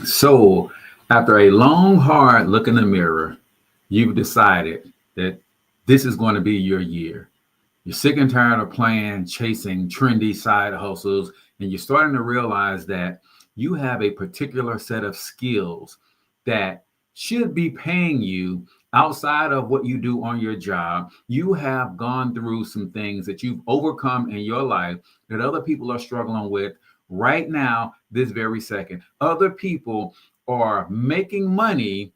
So, after a long, hard look in the mirror, you've decided that this is going to be your year. You're sick and tired of playing, chasing trendy side hustles, and you're starting to realize that you have a particular set of skills that should be paying you outside of what you do on your job. You have gone through some things that you've overcome in your life that other people are struggling with right now, this very second. Other people are making money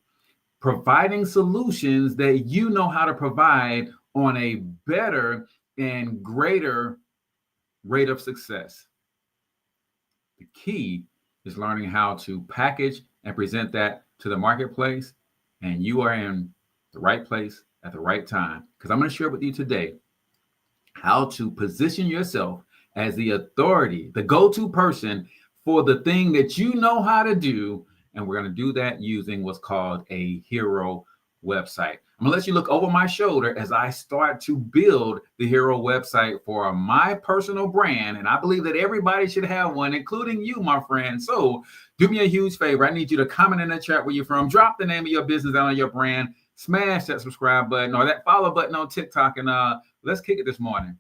providing solutions that you know how to provide on a better and greater rate of success. The key is learning how to package and present that to the marketplace, and you are in the right place at the right time. Because I'm going to share with you today how to position yourself as the authority, the go to person for the thing that you know how to do. And we're going to do that using what's called a hero website. I'm going to let you look over my shoulder as I start to build the hero website for my personal brand. And I believe that everybody should have one, including you, my friend. So do me a huge favor. I need you to comment in the chat where you're from. Drop the name of your business down on your brand. Smash that subscribe button or that follow button on TikTok. And let's kick it this morning.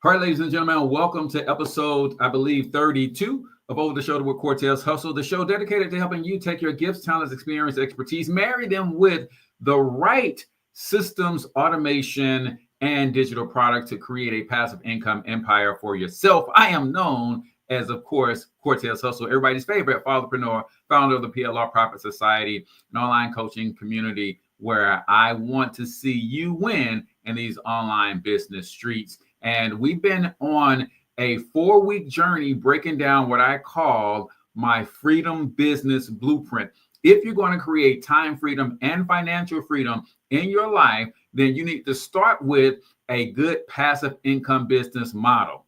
All right, ladies and gentlemen, welcome to episode, I believe, 32 of Over the Shoulder with Cortez Hustle, the show dedicated to helping you take your gifts, talents, experience, expertise, marry them with the right systems, automation, and digital products to create a passive income empire for yourself. I am known as, of course, Cortez Hustle, everybody's favorite solopreneur, founder of the PLR Profit Society, an online coaching community where I want to see you win in these online business streets. And we've been on a 4-week journey breaking down what I call my freedom business blueprint. If you're going to create time freedom and financial freedom in your life, then you need to start with a good passive income business model.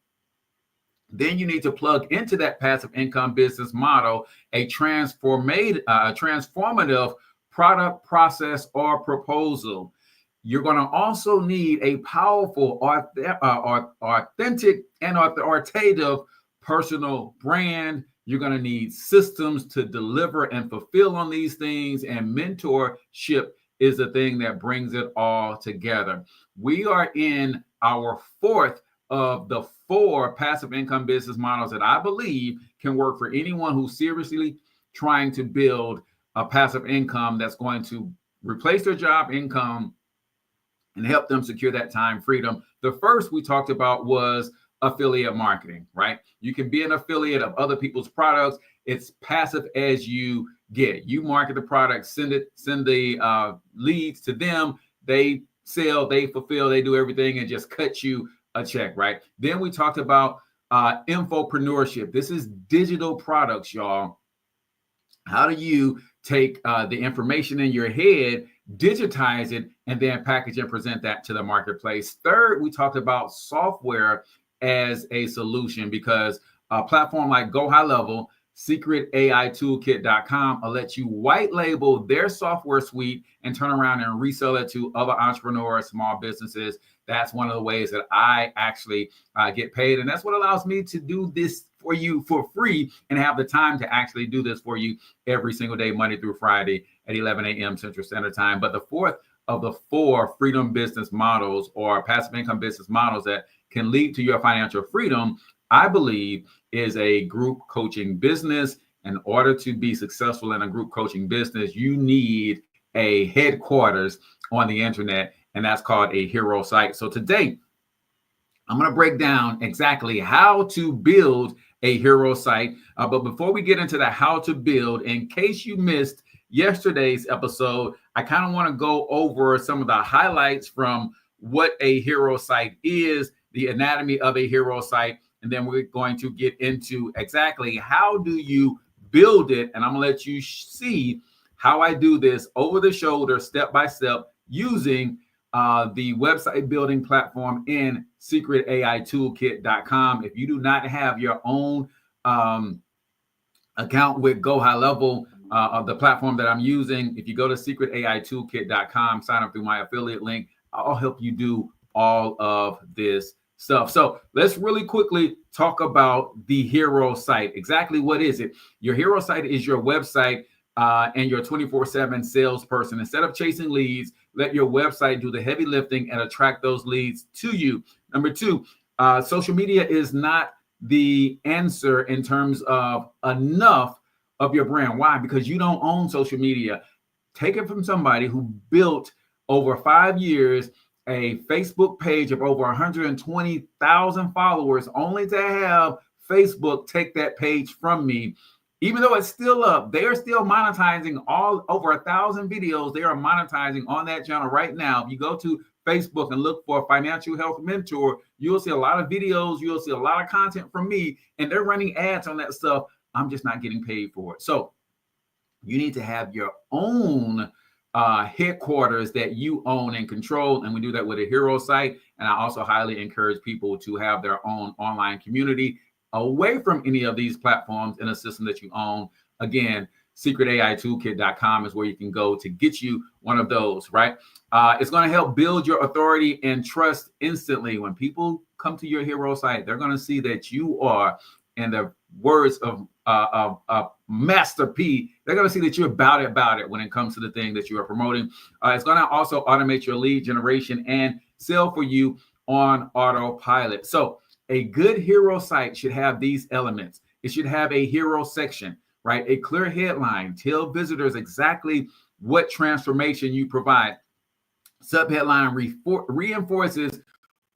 Then you need to plug into that passive income business model a transformative product, process, or proposal. You're going to also need a powerful, authentic, and authoritative personal brand. You're going to need systems to deliver and fulfill on these things, and mentorship is the thing that brings it all together. We are in our fourth of the 4 passive income business models that I believe can work for anyone who's seriously trying to build a passive income that's going to replace their job income and help them secure that time freedom. The first we talked about was affiliate marketing, right? You can be an affiliate of other people's products. It's passive as you get. You market the product, send the leads to them. They sell, they fulfill, they do everything and just cut you a check, right? Then we talked about infopreneurship. This is digital products, y'all. How do you take the information in your head, digitize it, and then package and present that to the marketplace? Third, we talked about software as a solution because a platform like Go High Level, secretAItoolkit.com will let you white label their software suite and turn around and resell it to other entrepreneurs, small businesses. That's one of the ways that I actually get paid. And that's what allows me to do this for you for free and have the time to actually do this for you every single day, Monday through Friday at 11 a.m. Central Standard Time. But the fourth of the 4 freedom business models or passive income business models that can lead to your financial freedom, I believe, is a group coaching business. In order to be successful in a group coaching business, you need a headquarters on the internet, and that's called a hero site. So today, I'm going to break down exactly how to build a hero site. But before we get into the how to build, in case you missed yesterday's episode, I kind of want to go over some of the highlights from what a hero site is, the anatomy of a hero site, and then we're going to get into exactly how do you build it. And I'm going to let you see how I do this over the shoulder, step by step, using the website building platform in secretAItoolkit.com. If you do not have your own account with Go High Level, of the platform that I'm using, if you go to secretAItoolkit.com, sign up through my affiliate link, I'll help you do all of this stuff. So let's really quickly talk about the hero site. Exactly what is it? Your hero site is your website and your 24/7 salesperson. Instead of chasing leads, let your website do the heavy lifting and attract those leads to you. Number two, social media is not the answer in terms of enough of your brand. Why? Because you don't own social media. Take it from somebody who built over 5 years a Facebook page of over 120,000 followers, only to have Facebook take that page from me. Even though it's still up, they are still monetizing all over 1,000 videos. They are monetizing on that channel right now. If you go to Facebook and look for Financial Health Mentor, you'll see a lot of videos. You'll see a lot of content from me, and they're running ads on that stuff. I'm just not getting paid for it. So you need to have your own headquarters that you own and control. And we do that with a hero site. And I also highly encourage people to have their own online community away from any of these platforms in a system that you own. Again, secretAItoolkit.com is where you can go to get you one of those, right? It's going to help build your authority and trust instantly. When people come to your hero site, they're going to see that you are, in the words of Master P, they're going to see that you're about it when it comes to the thing that you are promoting. It's going to also automate your lead generation and sell for you on autopilot. So a good hero site should have these elements. It should have a hero section, right? A clear headline. Tell visitors exactly what transformation you provide. Subheadline reinforces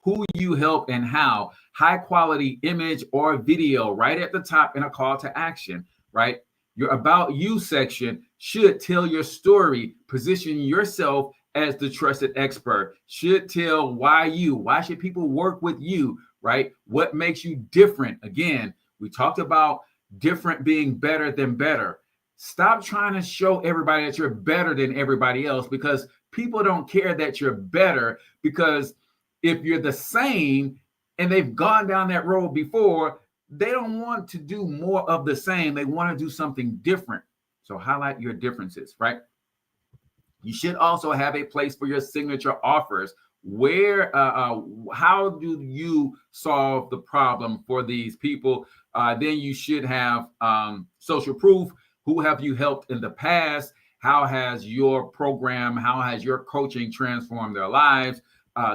who you help and how. High quality image or video right at the top in a call to action, right? Your about you section should tell your story, position yourself as the trusted expert, should tell why you, why should people work with you, right? What makes you different? Again, we talked about different being better than better. Stop trying to show everybody that you're better than everybody else, because people don't care that you're better, because if you're the same and they've gone down that road before, they don't want to do more of the same. They want to do something different. So highlight your differences, right? You should also have a place for your signature offers. Where, how do you solve the problem for these people? Then you should have social proof. Who have you helped in the past? How has your program, how has your coaching transformed their lives?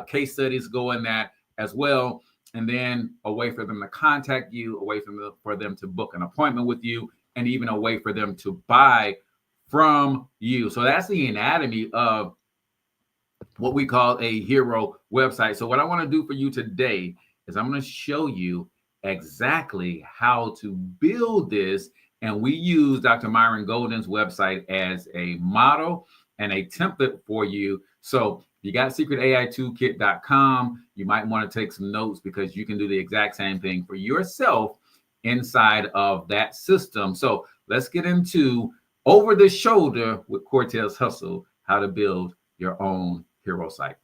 Case studies go in that as well. And then a way for them to contact you, a way for them to book an appointment with you, and even a way for them to buy from you. So that's the anatomy of what we call a hero website. So what I want to do for you today is I'm going to show you exactly how to build this. And we use Dr. Myron Golden's website as a model and a template for you. So you got secretAItoolkit.com. You might want to take some notes, because you can do the exact same thing for yourself inside of that system. So let's get into over the shoulder with Cortez Hustle, how to build your own hero site.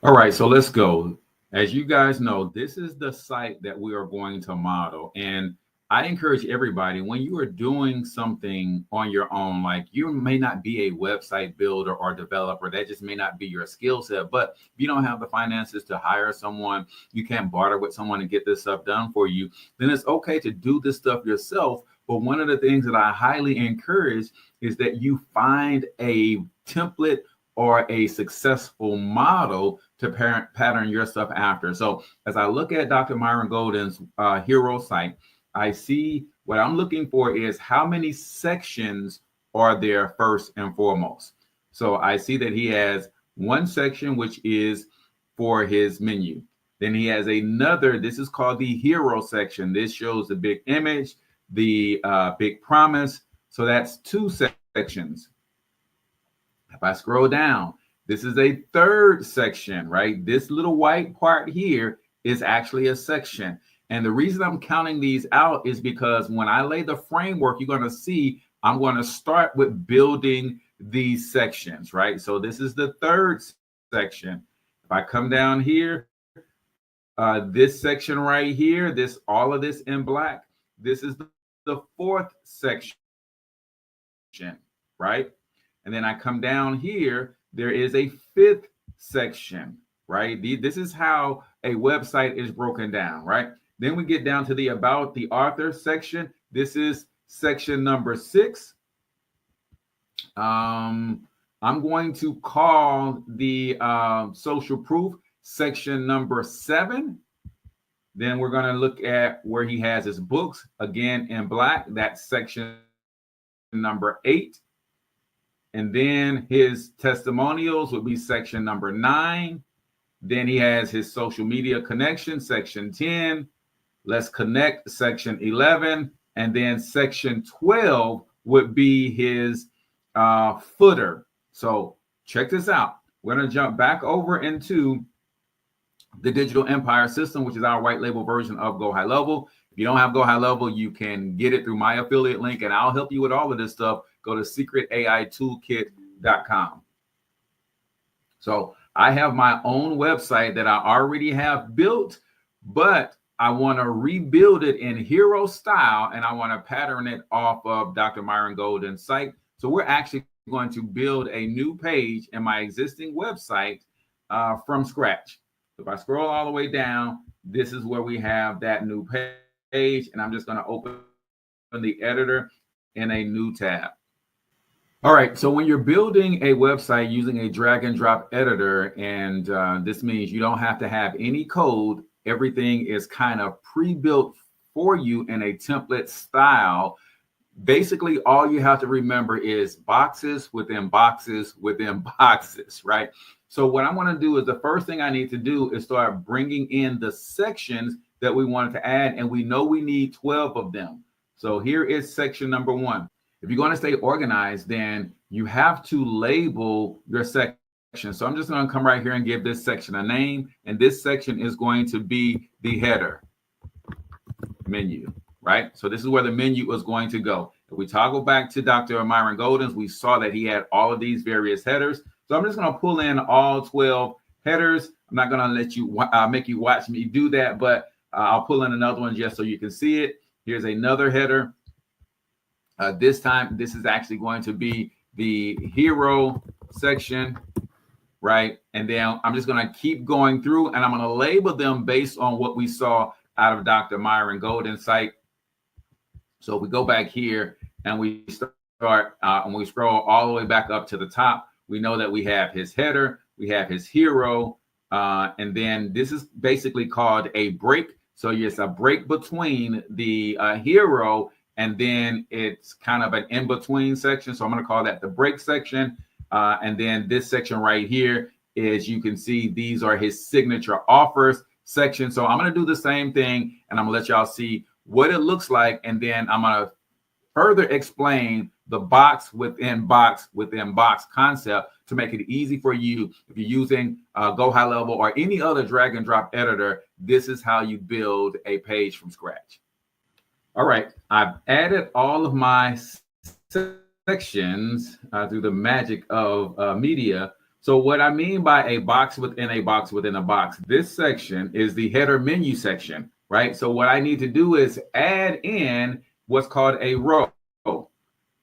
All right, so let's go. As you guys know, this is the site that we are going to model. And I encourage everybody, when you are doing something on your own, like you may not be a website builder or developer, that just may not be your skill set, but if you don't have the finances to hire someone, you can't barter with someone to get this stuff done for you, then it's okay to do this stuff yourself. But one of the things that I highly encourage is that you find a template or a successful model to pattern your stuff after. So as I look at Dr. Myron Golden's hero site, I see what I'm looking for is how many sections are there first and foremost. So I see that he has one section, which is for his menu. Then he has another, this is called the hero section. This shows the big image, the big promise. So that's two sections. If I scroll down, this is a third section, right? This little white part here is actually a section. And the reason I'm counting these out is because when I lay the framework, you're going to see I'm going to start with building these sections, right? So this is the third section. If I come down here, this section right here, all of this in black, this is the fourth section, right? And then I come down here, there is a fifth section, right? This is how a website is broken down, right? Then we get down to the about the author section. This is section number 6. I'm going to call the social proof section number 7. Then we're going to look at where he has his books, again in black. That's section number 8. And then his testimonials would be section number 9. Then he has his social media connection, section 10. Let's connect, section 11. And then section 12 would be his footer. So check this out. We're going to jump back over into the Digital Empire System, which is our white label version of Go High Level. If you don't have Go High Level, you can get it through my affiliate link, and I'll help you with all of this stuff. Go to secretaitoolkit.com. So I have my own website that I already have built, but I want to rebuild it in hero style, and I want to pattern it off of Dr. Myron Golden's site. So we're actually going to build a new page in my existing website from scratch. If I scroll all the way down, this is where we have that new page, and I'm just going to open the editor in a new tab. All right, so when you're building a website using a drag and drop editor, and this means you don't have to have any code, everything is kind of pre-built for you in a template style. Basically, all you have to remember is boxes within boxes within boxes, right? So what I want to do is the first thing I need to do is start bringing in the sections that we wanted to add, and we know we need 12 of them. So here is section number 1. If you're going to stay organized, then you have to label your section. So I'm just going to come right here and give this section a name, and this section is going to be the header menu, right? So this is where the menu is going to go. If we toggle back to Dr. Myron Golden's, we saw that he had all of these various headers. So I'm just going to pull in all 12 headers. I'm not going to let you make you watch me do that, but I'll pull in another one just so you can see it. Here's another header. This time, this is actually going to be the hero section, right? And then I'm just going to keep going through, and I'm going to label them based on what we saw out of Dr. Myron Golden's site. So we go back here and we start, and we scroll all the way back up to the top. We know that we have his header, we have his hero, and then this is basically called a break. So it's a break between the hero, and then it's kind of an in-between section. So I'm going to call that the break section. And then this section right here is, you can see these are his signature offers section. So I'm going to do the same thing, and I'm going to let y'all see what it looks like. And then I'm going to further explain the box within box within box concept to make it easy for you. If you're using Go High Level or any other drag and drop editor, this is how you build a page from scratch. All right, I've added all of my sections through the magic of media. So what I mean by a box within a box within a box, this section is the header menu section, right? So what I need to do is add in what's called a row.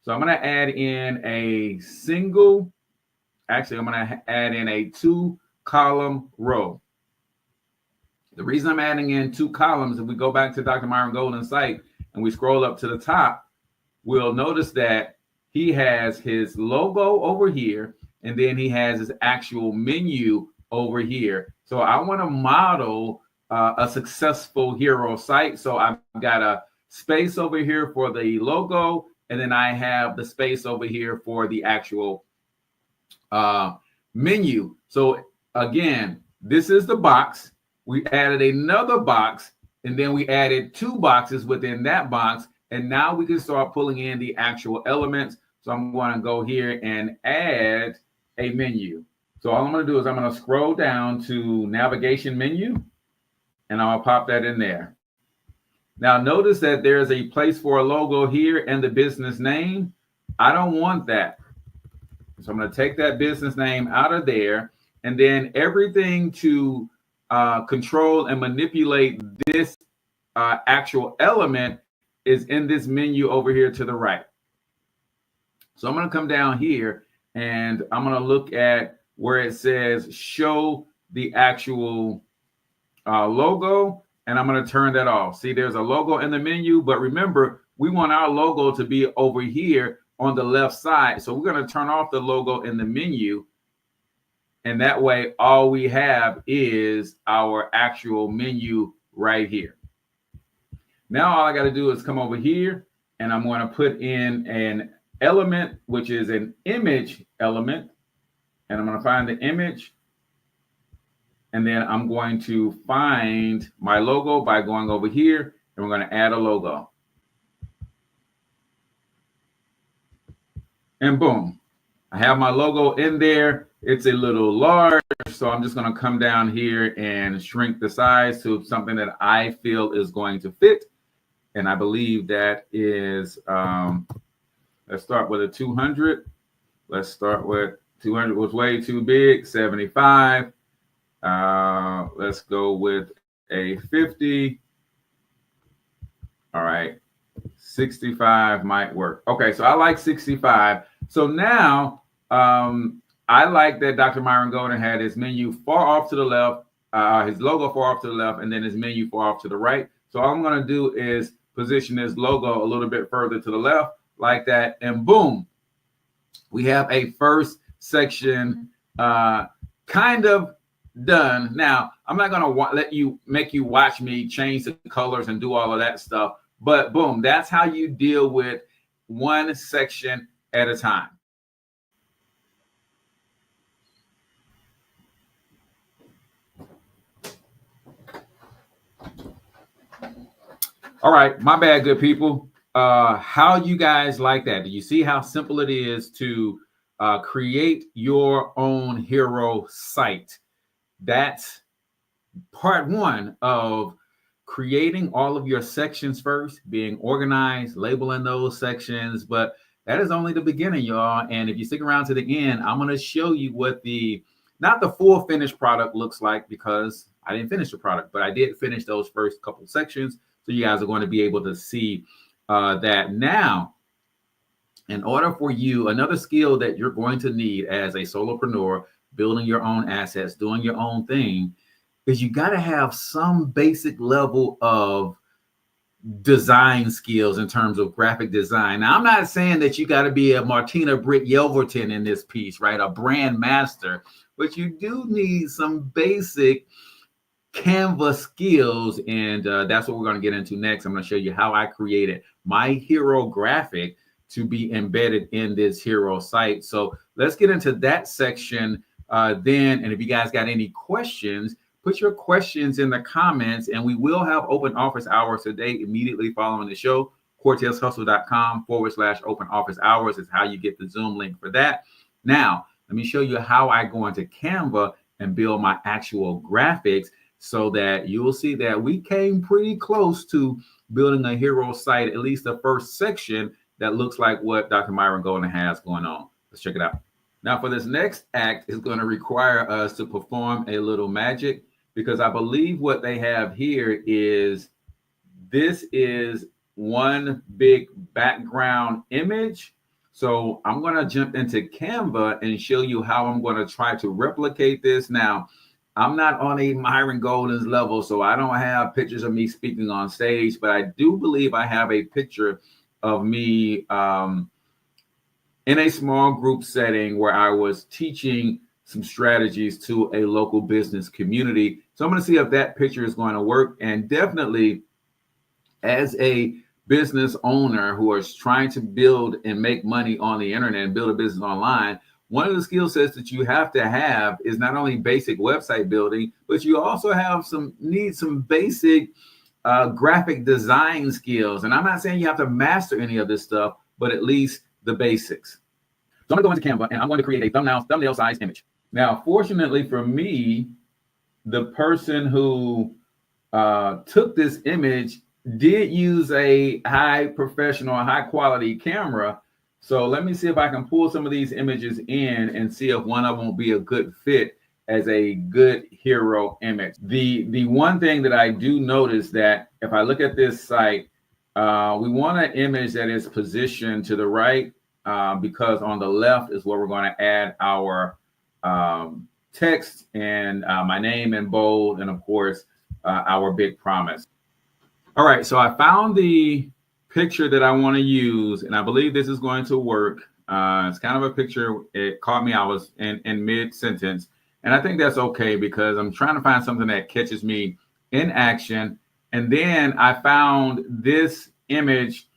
So I'm going to add in a single, actually, I'm going to add in a 2-column row. The reason I'm adding in 2 columns, if we go back to Dr. Myron Golden's site and we scroll up to the top, we'll notice that he has his logo over here, and then he has his actual menu over here. So I want to model a successful hero site. So I've got a space over here for the logo, and then I have the space over here for the actual menu. So again, this is the box. We added another box, and then we added 2 boxes within that box. And now we can start pulling in the actual elements. So I'm going to go here and add a menu. So all I'm going to do is I'm going to scroll down to navigation menu, and I'll pop that in there. Now notice that there's a place for a logo here and the business name. I don't want that. So I'm going to take that business name out of there, and then everything to control and manipulate this actual element is in this menu over here to the right. So I'm going to come down here, and I'm going to look at where it says show the actual logo, and I'm going to turn that off. See, there's a logo in the menu, but remember, we want our logo to be over here on the left side. So we're going to turn off the logo in the menu. And that way, all we have is our actual menu right here. Now, all I got to do is come over here, and I'm going to put in an element, which is an image element. And I'm going to find the image. And then I'm going to find my logo by going over here, and we're going to add a logo. And boom, I have my logo in there. It's a little large, so I'm just going to come down here and shrink the size to something that I feel is going to fit. And I believe that is, let's start with a 200. Let's start with 200 was way too big, 75. Let's go with a 50. All right, 65 might work. Okay, so I like 65. So now I like that Dr. Myron Golden had his menu far off to the left, his logo far off to the left, and then his menu far off to the right. So all I'm going to do is position this logo a little bit further to the left like that, and boom, we have a first section kind of done. Now, I'm not going to make you watch me change the colors and do all of that stuff, but boom, that's how you deal with one section at a time. All right, my bad, good people. How you guys like that? Do you see how simple it is to create your own hero site? That's part one of creating all of your sections first, being organized, labeling those sections. But that is only the beginning, y'all. And if you stick around to the end, I'm going to show you what not the full finished product looks like, because I didn't finish the product, but I did finish those first couple sections. So you guys are going to be able to see that. Now, in order for you, another skill that you're going to need as a solopreneur, building your own assets, doing your own thing, is you got to have some basic level of design skills in terms of graphic design. Now, I'm not saying that you got to be a Martina Britt Yelverton in this piece, right? A brand master, but you do need some basic Canva skills. And that's what we're going to get into next. I'm going to show you how I created my hero graphic to be embedded in this hero site. So let's get into that section then. And if you guys got any questions, put your questions in the comments, and we will have open office hours today immediately following the show. CortezHustle.com/open office hours is how you get the Zoom link for that. Now, let me show you how I go into Canva and build my actual graphics, so that you will see that we came pretty close to building a hero site, at least the first section that looks like what Dr. Myron Golden has going on. Let's check it out. Now, for this next act, is going to require us to perform a little magic, because I believe what they have here is, this is one big background image. So I'm going to jump into Canva and show you how I'm going to try to replicate this. Now, I'm not on a Myron Golden's level, so I don't have pictures of me speaking on stage, but I do believe I have a picture of me in a small group setting where I was teaching some strategies to a local business community. So I'm going to see if that picture is going to work. And definitely, as a business owner who is trying to build and make money on the internet and build a business online, one of the skill sets that you have to have is not only basic website building, but you also need some basic graphic design skills. And I'm not saying you have to master any of this stuff, but at least the basics. So I'm going to go into Canva, and I'm going to create a thumbnail size image. Now, fortunately for me, the person who took this image did use a high quality camera. So let me see if I can pull some of these images in and see if one of them will be a good fit as a good hero image. The one thing that I do notice, that if I look at this site, we want an image that is positioned to the right, because on the left is where we're going to add our text and my name in bold, and of course, our big promise. All right, so I found the picture that I want to use, and I believe this is going to work. It's kind of a picture. It caught me. I was in mid-sentence, and I think that's okay because I'm trying to find something that catches me in action. And then I found this image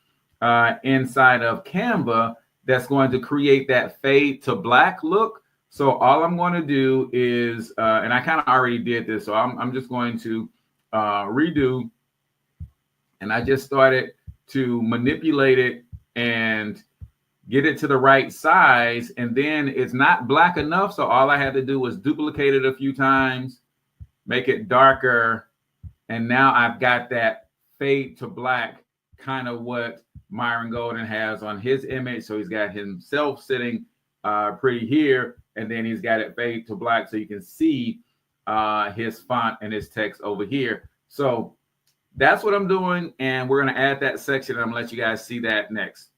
inside of Canva that's going to create that fade to black look. So all I'm going to do is, and I kind of already did this, so I'm just going to redo. And I just started to manipulate it and get it to the right size. And then it's not black enough. So all I had to do was duplicate it a few times, make it darker. And now I've got that fade to black, kind of what Myron Golden has on his image. So he's got himself sitting pretty here. And then he's got it fade to black so you can see his font and his text over here. So that's what I'm doing, and we're going to add that section, and I'm going to let you guys see that next.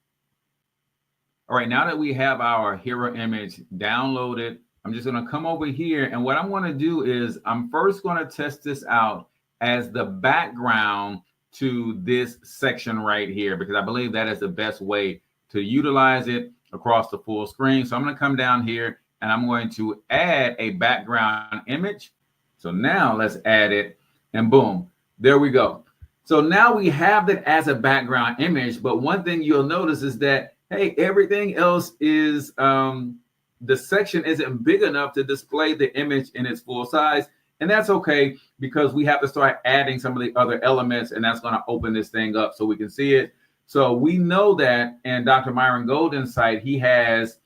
All right, now that we have our hero image downloaded, I'm just going to come over here, and what I'm going to do is I'm first going to test this out as the background to this section right here, because I believe that is the best way to utilize it across the full screen. So I'm going to come down here, and I'm going to add a background image. So now let's add it, and boom, there we go. So now we have that as a background image, but one thing you'll notice is that, hey, everything else is, the section isn't big enough to display the image in its full size. And that's okay, because we have to start adding some of the other elements, and that's going to open this thing up so we can see it. So we know that in Dr. Myron Golden's site, he has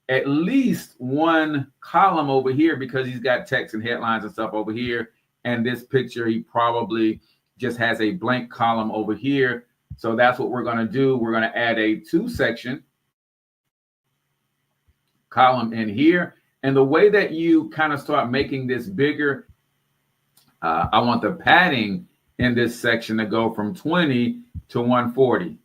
at least one column over here because he's got text and headlines and stuff over here. And this picture, he probably just has a blank column over here. So that's what we're going to do. We're going to add a 2-section column in here. And the way that you kind of start making this bigger, I want the padding in this section to go from 20 to 140.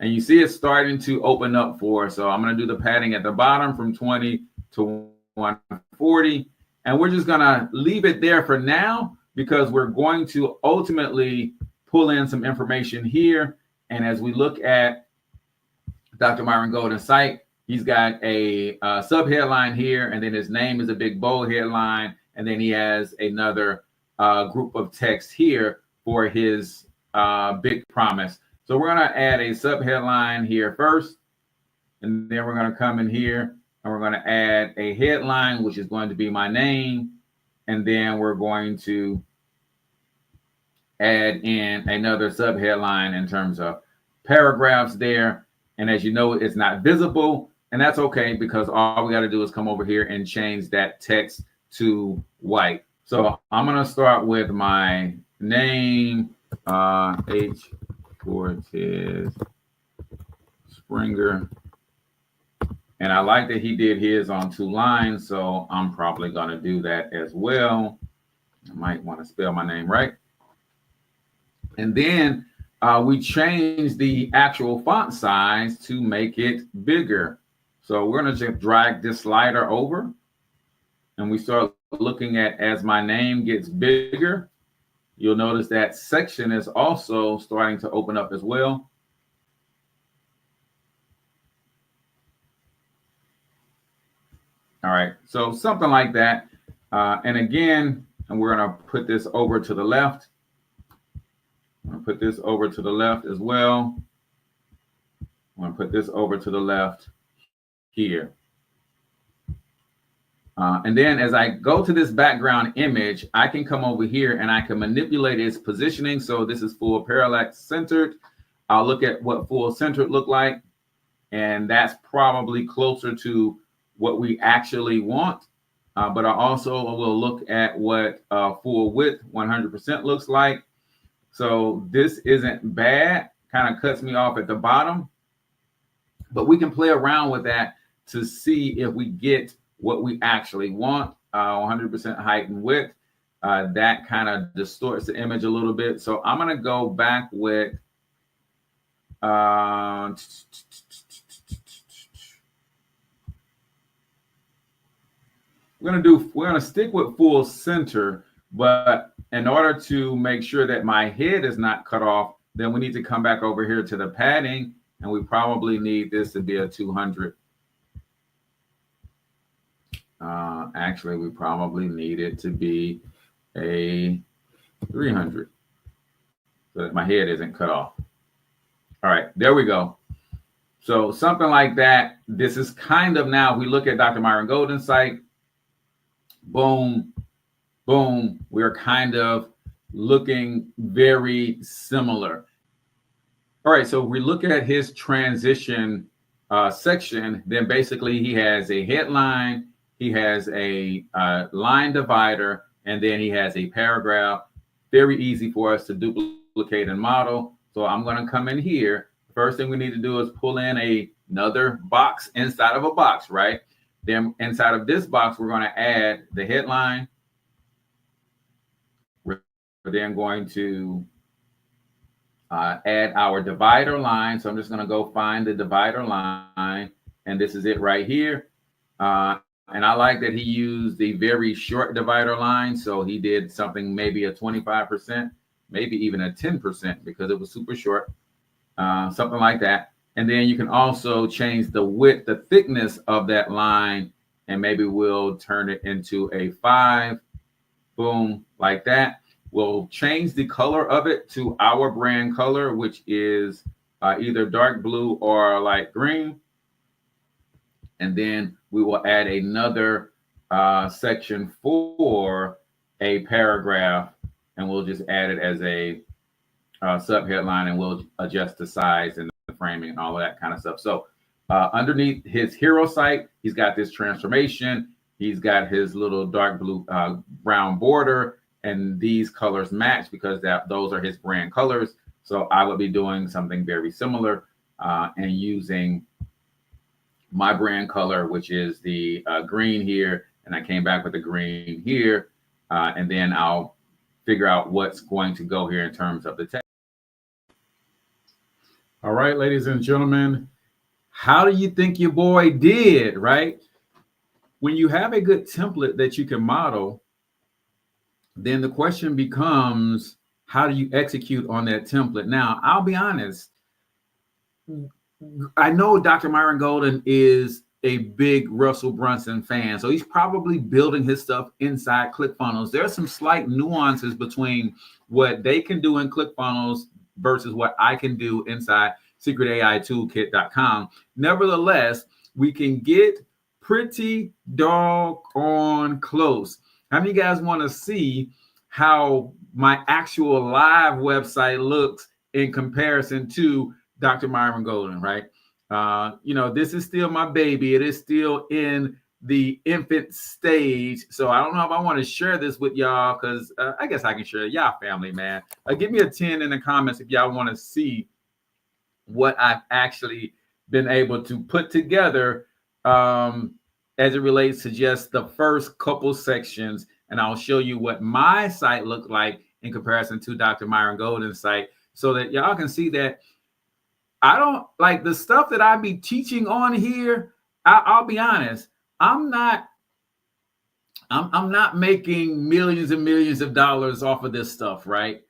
And you see it's starting to open up for us. So I'm going to do the padding at the bottom from 20 to 140. And we're just going to leave it there for now, because we're going to ultimately pull in some information here. And as we look at Dr. Myron Golden's site, he's got a sub-headline here, and then his name is a big bold headline, and then he has another group of text here for his big promise. So we're going to add a sub-headline here first, and then we're going to come in here, and we're going to add a headline, which is going to be my name. And then we're going to add in another sub-headline in terms of paragraphs there. And as you know, it's not visible, and that's okay, because all we got to do is come over here and change that text to white. So I'm going to start with my name, H. Cortez Springer. And I like that he did his on 2 lines, so I'm probably going to do that as well. I might want to spell my name right. And then we change the actual font size to make it bigger. So we're going to just drag this slider over, and we start looking at, as my name gets bigger, you'll notice that section is also starting to open up as well. All right, so something like that. And again, and we're going to put this over to the left. I'm going to put this over to the left as well. I'm going to put this over to the left here. And then as I go to this background image, I can come over here and I can manipulate its positioning. So this is full parallax centered. I'll look at what full centered look like. And that's probably closer to what we actually want. But I also will look at what full width 100% looks like. So this isn't bad, kind of cuts me off at the bottom. But we can play around with that to see if we get what we actually want. 100% height and width. That kind of distorts the image a little bit. So I'm going to go back with we're gonna stick with full center, but in order to make sure that my head is not cut off, then we need to come back over here to the padding, and we probably need this to be a 200. Actually, we probably need it to be a 300 so that my head isn't cut off. All right, there we go. So something like that. This is kind of now, if we look at Dr. Myron Golden's site, boom, boom, we're kind of looking very similar. All right, so if we look at his transition section, then basically he has a headline, he has a line divider, and then he has a paragraph. Very easy for us to duplicate and model. So I'm going to come in here. First thing we need to do is pull in another box inside of a box, right? Then inside of this box, we're going to add the headline. We're then going to add our divider line. So I'm just going to go find the divider line, and this is it right here. And I like that he used the very short divider line. So he did something maybe a 25%, maybe even a 10% because it was super short, something like that. And then you can also change the width, the thickness of that line, and maybe we'll turn it into a 5, boom, like that. We'll change the color of it to our brand color, which is either dark blue or light green. And then we will add another section for a paragraph, and we'll just add it as a sub headline, and we'll adjust the size and the framing and all of that kind of stuff. So underneath his hero site, he's got this transformation. He's got his little dark blue brown border, and these colors match because those are his brand colors. So I would be doing something very similar and using my brand color, which is the green here, and I came back with the green here, and then I'll figure out what's going to go here in terms of the text. All right, ladies and gentlemen, how do you think your boy did, right? When you have a good template that you can model, then the question becomes, how do you execute on that template? Now, I'll be honest. I know Dr. Myron Golden is a big Russell Brunson fan, so he's probably building his stuff inside ClickFunnels. There are some slight nuances between what they can do in ClickFunnels versus what I can do inside secretaitoolkit.com. Nevertheless, we can get pretty doggone close. How many of you guys want to see how my actual live website looks in comparison to Dr. Myron Golden, right? This is still my baby. It is still in the infant stage. So I don't know if I want to share this with y'all because I guess I can share it. Y'all family, man. Give me a 10 in the comments if y'all want to see what I've actually been able to put together as it relates to just the first couple sections. And I'll show you what my site looked like in comparison to Dr. Myron Golden's site so that y'all can see that I don't like the stuff that I be teaching on here. I'll be honest. I'm not making millions and millions of dollars off of this stuff, right?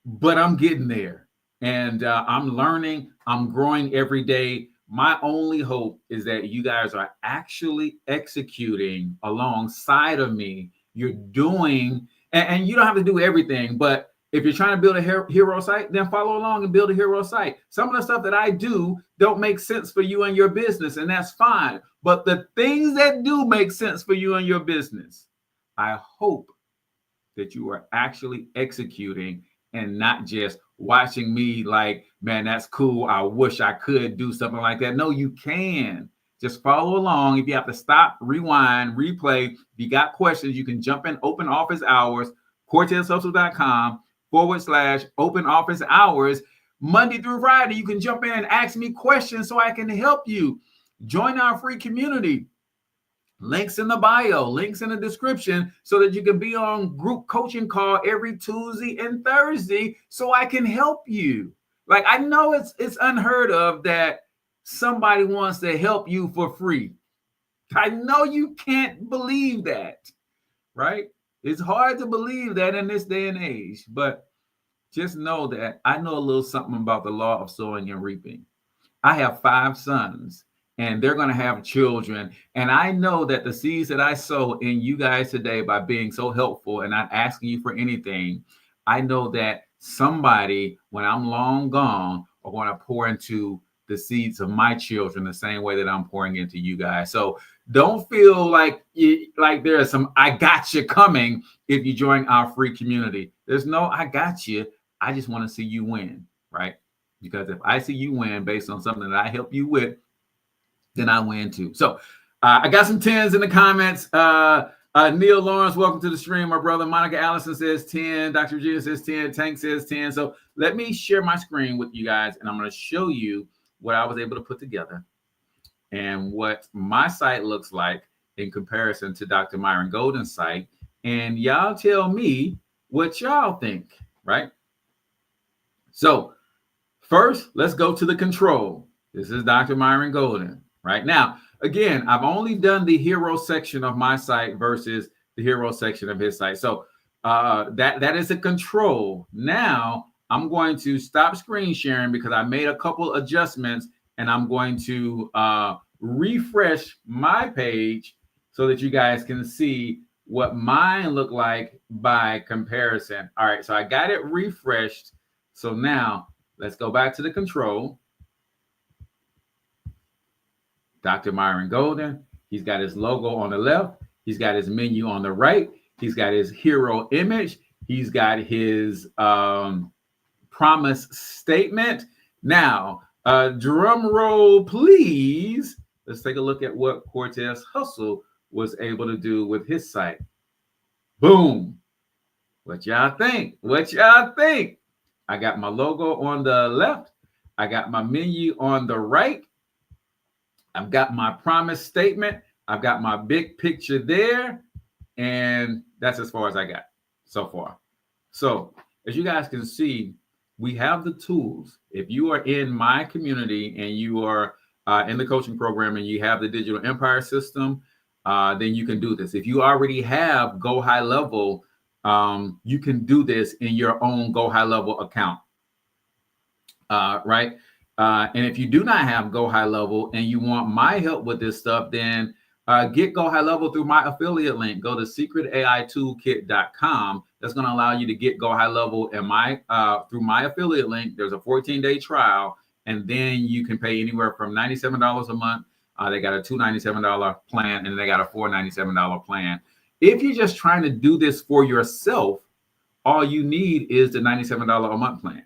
But I'm getting there, and I'm learning. I'm growing every day. My only hope is that you guys are actually executing alongside of me. You're doing, and you don't have to do everything, but if you're trying to build a hero site, then follow along and build a hero site. Some of the stuff that I do don't make sense for you and your business, and that's fine. But the things that do make sense for you and your business, I hope that you are actually executing and not just watching me like, man, that's cool. I wish I could do something like that. No, you can. Just follow along. If you have to stop, rewind, replay, if you got questions, you can jump in open office hours, CortezHustle.com/open office hours. Monday through Friday, you can jump in and ask me questions so I can help you. Join our free community. Links in the bio, links in the description so that you can be on group coaching call every Tuesday and Thursday so I can help you. Like, I know it's unheard of that somebody wants to help you for free. I know you can't believe that, right? It's hard to believe that in this day and age, but just know that I know a little something about the law of sowing and reaping. I have 5 sons and they're going to have children. And I know that the seeds that I sow in you guys today by being so helpful and not asking you for anything, I know that somebody, when I'm long gone, are going to pour into the seeds of my children the same way that I'm pouring into you guys. So don't feel like there's some I got you coming if you join our free community. There's no I got you. I just want to see you win, right? Because if I see you win based on something that I help you with, then I win too. So I got some 10s in the comments. Neil Lawrence, welcome to the stream, my brother. Monica Allison says 10. Dr. Regina says 10. Tank says 10. So let me share my screen with you guys, and I'm going to show you what I was able to put together and what my site looks like in comparison to Dr. Myron Golden's site. And y'all tell me what y'all think, right? So first, let's go to the control. This is Dr. Myron Golden. Right now, again, I've only done the hero section of my site versus the hero section of his site. So that is a control. Now I'm going to stop screen sharing because I made a couple adjustments, and I'm going to refresh my page so that you guys can see what mine look like by comparison. All right, so I got it refreshed. So now let's go back to the control. Dr. Myron Golden, he's got his logo on the left. He's got his menu on the right. He's got his hero image. He's got his promise statement. Now, drum roll, please. Let's take a look at what Cortez Hustle was able to do with his site. Boom. What y'all think? What y'all think? I got my logo on the left. I got my menu on the right. I've got my promise statement. I've got my big picture there. And that's as far as I got so far. So as you guys can see, we have the tools. If you are in my community and you are in the coaching program and you have the digital empire system, then you can do this. If you already have Go High Level, you can do this in your own Go High Level account, right? And if you do not have Go High Level and you want my help with this stuff, then get Go High Level through my affiliate link. Go to secretAItoolkit.com. That's going to allow you to get Go High Level and through my affiliate link. There's a 14-day trial, and then you can pay anywhere from $97 a month. They got a $297 plan, and they got a $497 plan. If you're just trying to do this for yourself, all you need is the $97 a month plan,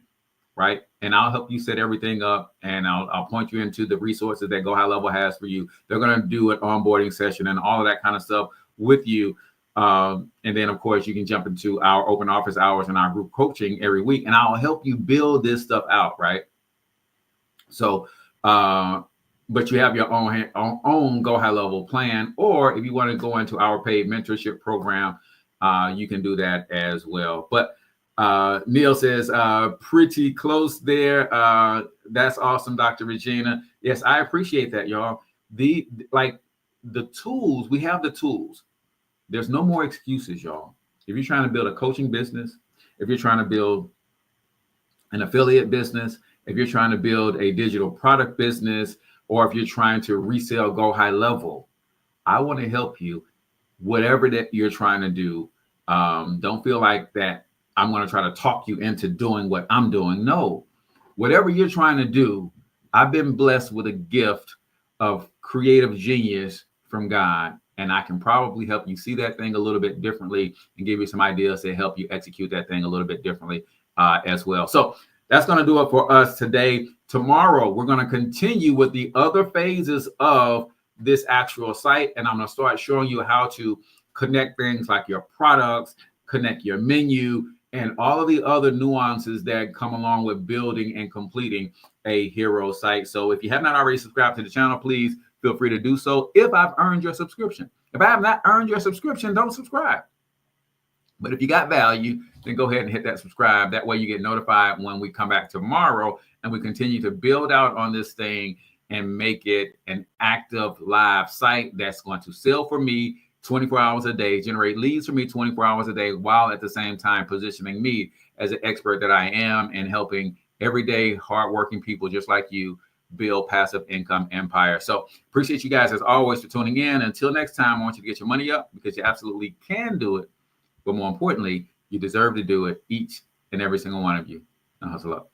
right? And I'll help you set everything up, and I'll point you into the resources that Go High Level has for you. They're going to do an onboarding session and all of that kind of stuff with you. And then, of course, you can jump into our open office hours and our group coaching every week, and I'll help you build this stuff out, right? So, but you have your own Go High Level plan, or if you want to go into our paid mentorship program, you can do that as well. But Neil says, pretty close there. That's awesome, Dr. Regina. Yes, I appreciate that, y'all. The tools, we have the tools. There's no more excuses, y'all. If you're trying to build a coaching business, if you're trying to build an affiliate business, if you're trying to build a digital product business, or if you're trying to resell Go High Level, I want to help you, whatever that you're trying to do. Don't feel like that I'm going to try to talk you into doing what I'm doing. No, whatever you're trying to do, I've been blessed with a gift of creative genius from God, and I can probably help you see that thing a little bit differently and give you some ideas to help you execute that thing a little bit differently as well. So that's going to do it for us today. Tomorrow, we're going to continue with the other phases of this actual site, and I'm going to start showing you how to connect things like your products, connect your menu, and all of the other nuances that come along with building and completing a hero site. So if you have not already subscribed to the channel, please feel free to do so if I've earned your subscription. If I have not earned your subscription, don't subscribe. But if you got value, then go ahead and hit that subscribe. That way you get notified when we come back tomorrow and we continue to build out on this thing and make it an active live site that's going to sell for me 24 hours a day, generate leads for me 24 hours a day, while at the same time positioning me as an expert that I am and helping everyday hardworking people just like you build passive income empire. So appreciate you guys as always for tuning in. Until next time, I want you to get your money up, because you absolutely can do it. But more importantly, you deserve to do it, each and every single one of you. Now hustle up.